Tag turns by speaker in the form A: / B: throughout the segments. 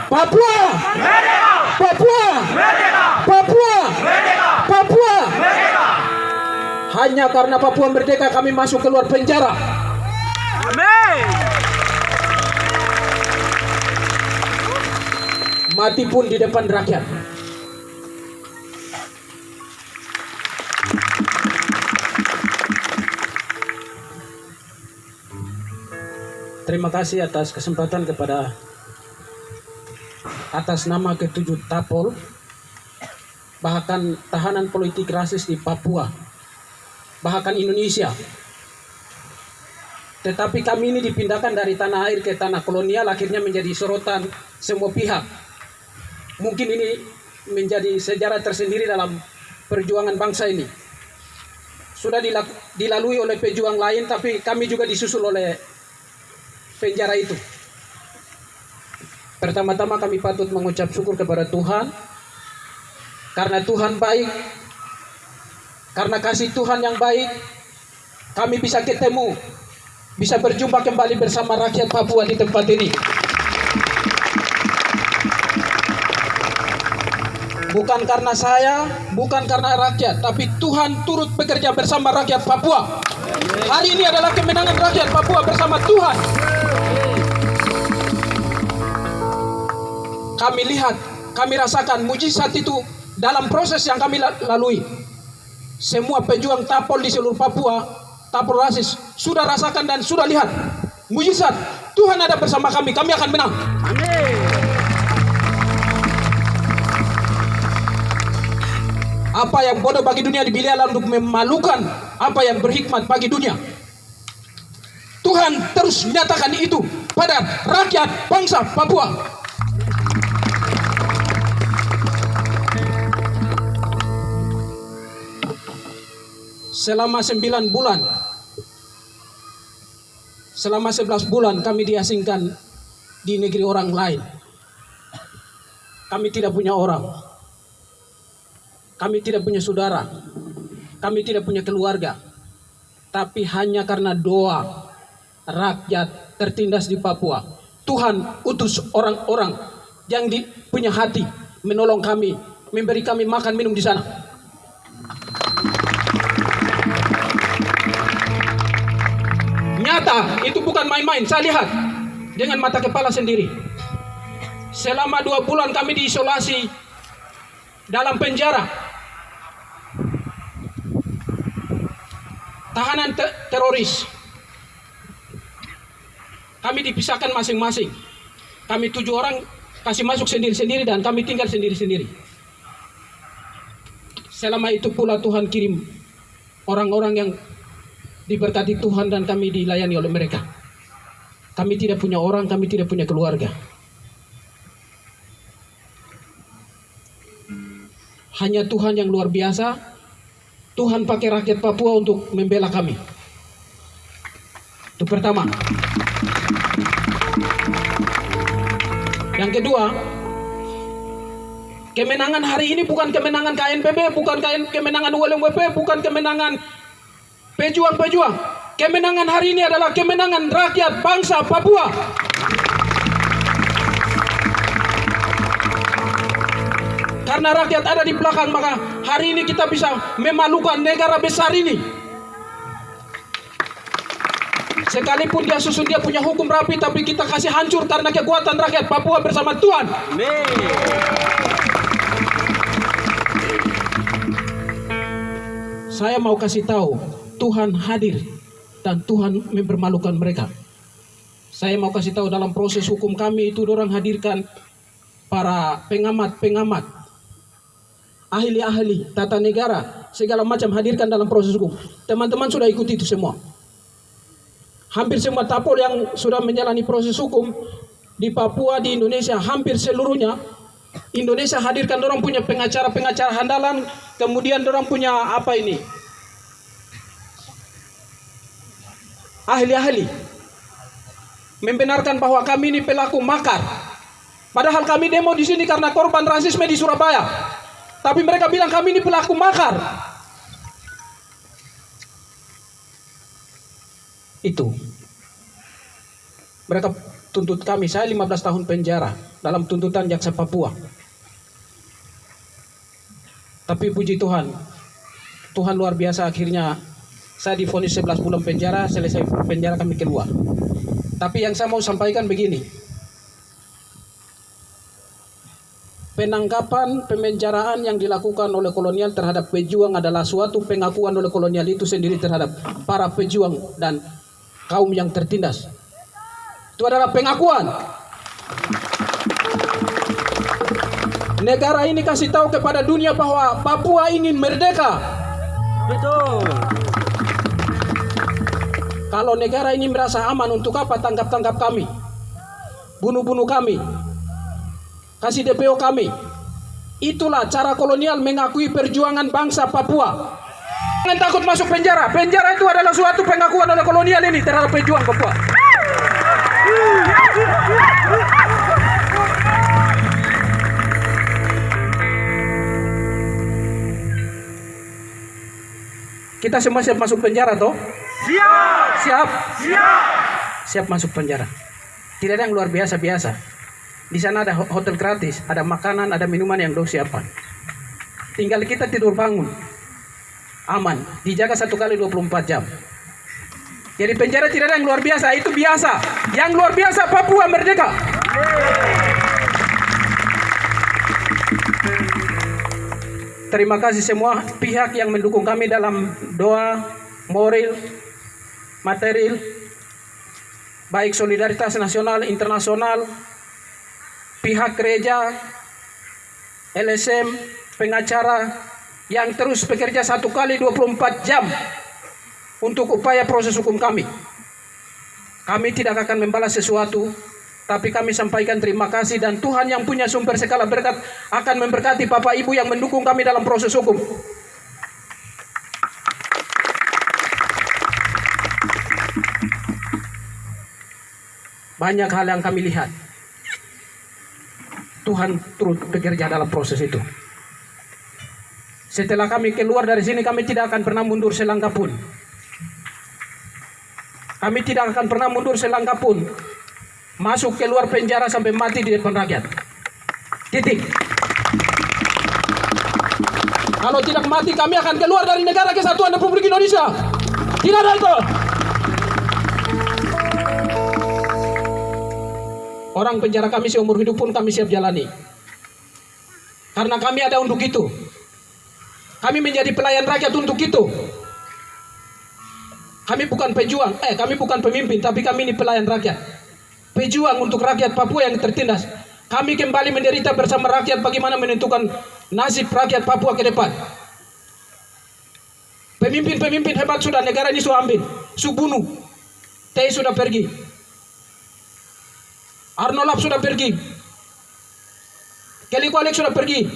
A: Papua
B: Merdeka!
A: Papua
B: Merdeka!
A: Papua
B: Merdeka!
A: Papua.
B: Merdeka!
A: Hanya karena Papua merdeka kami masuk keluar penjara.
B: Amin!
A: Mati pun di depan rakyat. Terima kasih atas kesempatan atas nama ke-7 Tapol, bahkan tahanan politik rasis di Papua, bahkan Indonesia. Tetapi kami ini dipindahkan dari tanah air ke tanah kolonial, akhirnya menjadi sorotan semua pihak. Mungkin ini menjadi sejarah tersendiri dalam perjuangan bangsa ini. Sudah dilalui oleh pejuang lain, tapi kami juga disusul oleh penjara itu. Pertama-tama kami patut mengucap syukur kepada Tuhan, karena Tuhan baik, karena kasih Tuhan yang baik, kami bisa ketemu, bisa berjumpa kembali bersama rakyat Papua di tempat ini. Bukan karena saya, bukan karena rakyat, tapi Tuhan turut bekerja bersama rakyat Papua. Hari ini adalah kemenangan rakyat Papua bersama Tuhan. Kami lihat, kami rasakan mujizat itu dalam proses yang kami lalui. Semua pejuang Tapol di seluruh Papua, Tapol rasis, sudah rasakan dan sudah lihat mujizat. Tuhan ada bersama kami, kami akan menang.
B: Amin!
A: Apa yang bodoh bagi dunia dipilih Allah untuk memalukan apa yang berhikmat bagi dunia. Tuhan terus menyatakan itu pada rakyat bangsa Papua. Selama 9 bulan, selama 11 bulan kami diasingkan di negeri orang lain. Kami tidak punya orang, kami tidak punya saudara, kami tidak punya keluarga. Tapi hanya karena doa rakyat tertindas di Papua, Tuhan utus orang-orang yang punya hati menolong kami, memberi kami makan minum di sana. Nyata, itu bukan main-main. Saya lihat dengan mata kepala sendiri. Selama 2 bulan kami diisolasi dalam penjara. Tahanan teroris. Kami dipisahkan masing-masing. Kami 7 orang kasih masuk sendiri-sendiri dan kami tinggal sendiri-sendiri. Selama itu pula Tuhan kirim orang-orang yang diberkati Tuhan dan kami dilayani oleh mereka. Kami tidak punya orang, kami tidak punya keluarga. Hanya Tuhan yang luar biasa. Tuhan pakai rakyat Papua untuk membela kami. Itu pertama. Yang kedua, kemenangan hari ini bukan kemenangan KNPB, bukan kemenangan ULMWP, bukan kemenangan pejuang-pejuang. Kemenangan hari ini adalah kemenangan rakyat bangsa Papua. Karena rakyat ada di belakang, maka hari ini kita bisa memalukan negara besar ini. Sekalipun dia susun dia punya hukum rapi, tapi kita kasih hancur karena kekuatan rakyat Papua bersama Tuhan.
B: Amin!
A: Saya mau kasih tahu, Tuhan hadir dan Tuhan mempermalukan mereka. Saya mau kasih tahu dalam proses hukum kami itu orang hadirkan para pengamat-pengamat, ahli-ahli tata negara, segala macam hadirkan dalam proses hukum. Teman-teman sudah ikuti itu semua. Hampir semua Tapol yang sudah menjalani proses hukum di Papua, di Indonesia, hampir seluruhnya Indonesia hadirkan orang punya pengacara-pengacara handalan, kemudian orang punya apa ini? Ahli-ahli membenarkan bahwa kami ini pelaku makar. Padahal kami demo di sini karena korban rasisme di Surabaya. Tapi mereka bilang kami ini pelaku makar. Itu. Mereka tuntut kami. Saya 15 tahun penjara dalam tuntutan jaksa Papua. Tapi puji Tuhan, Tuhan luar biasa, akhirnya saya divonis 11 bulan penjara, selesai penjara kami keluar. Tapi yang saya mau sampaikan begini, penangkapan, pemenjaraan yang dilakukan oleh kolonial terhadap pejuang adalah suatu pengakuan oleh kolonial itu sendiri terhadap para pejuang dan kaum yang tertindas. Itu adalah pengakuan. Negara ini kasih tahu kepada dunia bahwa Papua ingin merdeka.
B: Betul.
A: Kalau negara ini merasa aman, untuk apa tangkap-tangkap kami, bunuh-bunuh kami, kasih DPO kami? Itulah cara kolonial mengakui perjuangan bangsa Papua. Jangan takut masuk penjara. Penjara itu adalah suatu pengakuan oleh kolonial ini terhadap pejuang Papua. Kita semua siap masuk penjara toh?
B: Siap.
A: Siap?
B: Siap.
A: Siap masuk penjara. Tidak ada yang luar biasa-biasa. Di sana ada hotel gratis, ada makanan, ada minuman yang dong siapkan. Tinggal kita tidur bangun. Aman, dijaga 1 kali 24 jam. Jadi penjara tidak ada yang luar biasa, itu biasa. Yang luar biasa Papua merdeka. Terima kasih semua pihak yang mendukung kami dalam doa, moral, material, baik solidaritas nasional, internasional, pihak gereja, LSM, pengacara yang terus bekerja 1 kali 24 jam untuk upaya proses hukum kami. Kami tidak akan membalas sesuatu, tapi kami sampaikan terima kasih, dan Tuhan yang punya sumber segala berkat akan memberkati Bapak Ibu yang mendukung kami dalam proses hukum. Banyak hal yang kami lihat. Tuhan turut bekerja dalam proses itu. Setelah kami keluar dari sini, kami tidak akan pernah mundur selangkah pun. Kami tidak akan pernah mundur selangkah pun. Masuk keluar penjara sampai mati di depan rakyat. Titik. Kalau tidak mati, kami akan keluar dari negara kesatuan Republik Indonesia. Tidak ada itu. Orang penjara kami seumur hidup pun kami siap jalani. Karena kami ada untuk itu. Kami menjadi pelayan rakyat untuk itu. Kami bukan pejuang, kami bukan pemimpin, tapi kami ini pelayan rakyat. Pejuang untuk rakyat Papua yang tertindas. Kami kembali menderita bersama rakyat bagaimana menentukan nasib rakyat Papua ke depan. Pemimpin-pemimpin hebat sudah negara ini sudah ambil, sudah bunuh. TI sudah pergi. Arnolap sudah pergi. Kelly Koalek sudah pergi.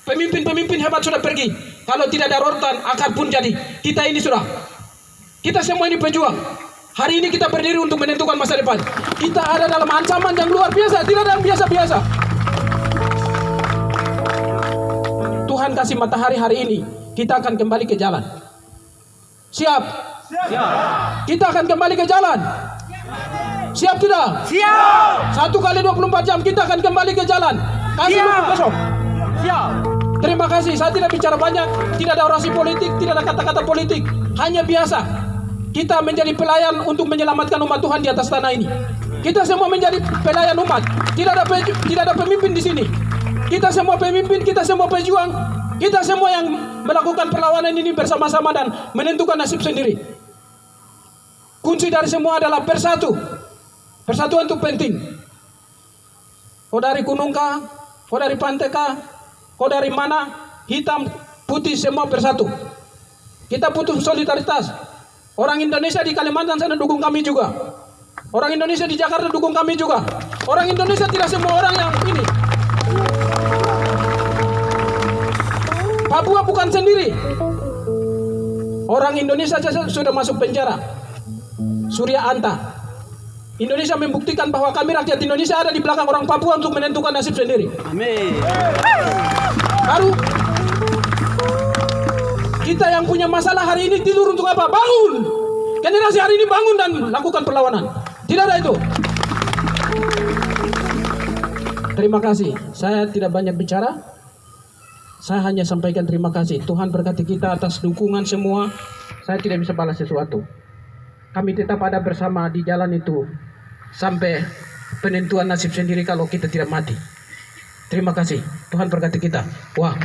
A: Pemimpin-pemimpin hebat sudah pergi. Kalau tidak ada rotan, akar pun jadi. Kita ini sudah. Kita semua ini pejuang. Hari ini kita berdiri untuk menentukan masa depan. Kita ada dalam ancaman yang luar biasa, tidak ada yang biasa-biasa. Tuhan kasih matahari hari ini, kita akan kembali ke jalan. Siap?
B: Siap.
A: Kita akan kembali ke jalan. Siap tidak?
B: Siap.
A: 1 kali 24 jam kita akan kembali ke jalan. Kasih dukung besok.
B: Siap.
A: Terima kasih, saya tidak bicara banyak, tidak ada orasi politik, tidak ada kata-kata politik, hanya biasa. Kita menjadi pelayan untuk menyelamatkan umat Tuhan di atas tanah ini. Kita semua menjadi pelayan umat. Tidak ada pemimpin di sini. Kita semua pemimpin, kita semua pejuang. Kita semua yang melakukan perlawanan ini bersama-sama dan menentukan nasib sendiri. Kunci dari semua adalah bersatu. Persatuan itu penting. Kau dari gunung kah? Kau dari pantai kah? Kau dari mana? Hitam, putih, semua bersatu. Kita butuh solidaritas. Orang Indonesia di Kalimantan sana dukung kami juga. Orang Indonesia di Jakarta dukung kami juga. Orang Indonesia tidak semua orang yang ini. Papua bukan sendiri. Orang Indonesia saja sudah masuk penjara. Surya Anta. Indonesia membuktikan bahwa kami rakyat Indonesia ada di belakang orang Papua untuk menentukan nasib sendiri.
B: Amin.
A: Baru kita yang punya masalah hari ini tidur untuk apa? Bangun! Generasi hari ini bangun dan lakukan perlawanan. Tidak ada itu. Terima kasih. Saya tidak banyak bicara. Saya hanya sampaikan terima kasih. Tuhan berkati kita atas dukungan semua. Saya tidak bisa balas sesuatu. Kami tetap ada bersama di jalan itu sampai penentuan nasib sendiri kalau kita tidak mati. Terima kasih. Tuhan berkati kita. Wah.